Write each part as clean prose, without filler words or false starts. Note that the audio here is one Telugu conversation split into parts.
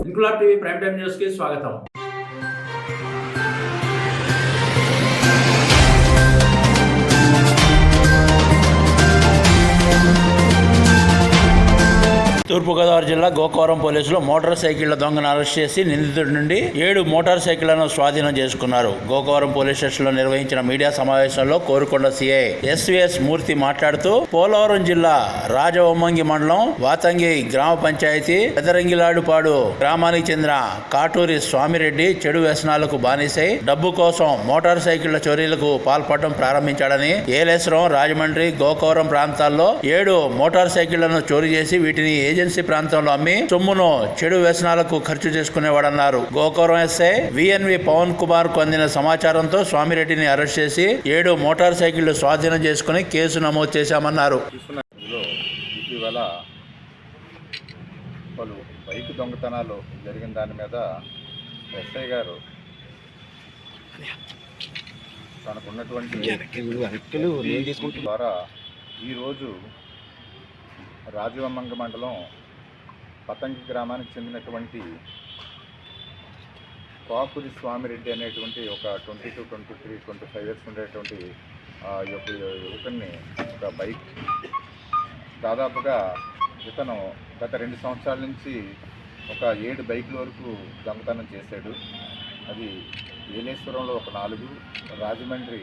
Inquilab TV prime time news కి స్వాగతం. తూర్పుగోదావరి జిల్లా గోకవరం పోలీసులు మోటార్ సైకిళ్ల దొంగను అరెస్ట్ చేసి నిందితుడి నుండి 7 మోటార్ సైకిళ్లను స్వాధీనం చేసుకున్నారు. గోకవరం పోలీస్ స్టేషన్ లో నిర్వహించిన మీడియా సమావేశంలో కోరుకొండ సిఐ ఎస్విఎస్ మూర్తి మాట్లాడుతూ, పోలవరం జిల్లా రాజవొమ్మంగి మండలం వాతంగి గ్రామ పంచాయతీ పెదరంగిలాడుపాడు గ్రామానికి చెందిన కాటూరి స్వామిరెడ్డి చెడు వ్యసనాలకు బానిసై డబ్బు కోసం మోటార్ సైకిళ్ల చోరీలకు పాల్పడటం ప్రారంభించాడని, ఏలేశ్వరం, రాజమండ్రి, గోకవరం ప్రాంతాల్లో 7 మోటార్ సైకిళ్లను చోరీ చేసి వీటిని ఏజెన్సీ ప్రాంతంలో అమ్మి సొమ్మును చెడు వ్యసనాలకు ఖర్చు చేసుకునేవాడన్నారు. గోకవరం ఎస్ఐ విఎన్వి పవన్ కుమార్ కు అందిన సమాచారంతో స్వామిరెడ్డిని అరెస్ట్ చేసి 7 మోటార్ సైకిళ్లు స్వాధీనం చేసుకుని కేసు నమోదు చేశామన్నారు. ఇటీవల పలు బైక్ దొంగతనాలు జరిగిన దాని మీద ఎస్ఐ గారు తనకున్నటువంటి ద్వారా ఈరోజు రాజవొమ్మంగి మండలం పతంగి గ్రామానికి చెందినటువంటి కాపురి స్వామిరెడ్డి అనేటువంటి ఒక 22, 23, 25 ఇయర్స్ ఉండేటువంటి యువకుడిని ఒక బైక్ దాదాపుగా ఇతను గత 2 సంవత్సరాల నుంచి ఒక 7 బైకుల వరకు దొంగతనం చేశాడు. అది ఏలేశ్వరంలో ఒక 4, రాజమండ్రి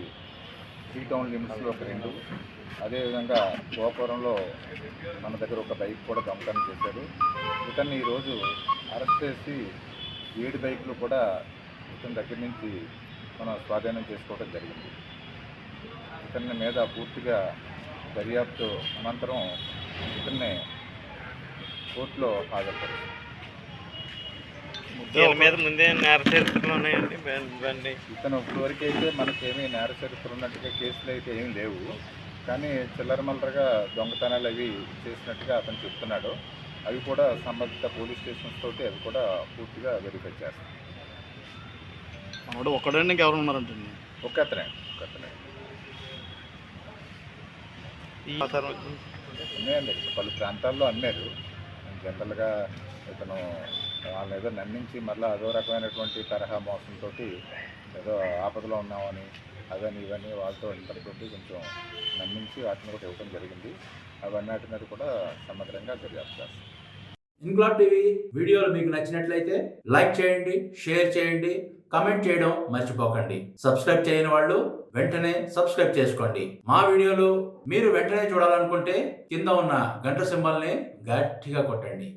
3 టౌన్ లిమిట్స్లో ఒక 2, అదేవిధంగా గోపురంలో మన దగ్గర ఒక బైక్ కూడా దొంగతనం చేశారు. ఇతన్ని ఈరోజు అరెస్ట్ చేసి 7 బైకులు కూడా ఇతని దగ్గర నుంచి మనం స్వాధీనం చేసుకోవడం జరిగింది. ఇతని మీద పూర్తిగా దర్యాప్తు అనంతరం ఇతన్ని కోర్టులో హాజరుపరుస్తాం. ఇతను ఇప్పటివరకు అయితే మనకేమీ నేర చరిత్ర ఉన్నట్టుగా కేసులు అయితే ఏమీ లేవు, కానీ చిల్లరమల్లరగా దొంగతనాలు అవి చేసినట్టుగా అతను చెప్తున్నాడు. అవి కూడా సంబంధిత పోలీస్ స్టేషన్స్ తోటి అవి కూడా పూర్తిగా వెరిఫై చేస్తాం. ఒకడే ఎవరు ఉన్నారంటే ఒక్కతనే ఉన్నాయండి. పలు ప్రాంతాల్లో అమ్మారు. జనరల్గా ఇతను వాళ్ళని ఏదో నమ్మించి మళ్ళీ అదో రకమైనటువంటి తరహా మోసంతో ఏదో ఆపదలో ఉన్నామని అవన్నీ ఇవన్నీ వాళ్ళతో ఇంటర్తోటి కొంచెం నమ్మించి వాటిని కూడా ఇవ్వడం జరిగింది. అవన్నీ మీద కూడా సమగ్రంగా దర్యాప్తు చేస్తాం. ఇంక్లాబ్ టీవీ వీడియోలు మీకు నచ్చినట్లయితే లైక్ చేయండి, షేర్ చేయండి, కమెంట్ చేయడం మర్చిపోకండి. సబ్స్క్రైబ్ చేయని వాళ్ళు వెంటనే సబ్స్క్రైబ్ చేసుకోండి. మా వీడియోలు మీరు వెంటనే చూడాలనుకుంటే కింద ఉన్న గంట సింబల్ని గట్టిగా కొట్టండి.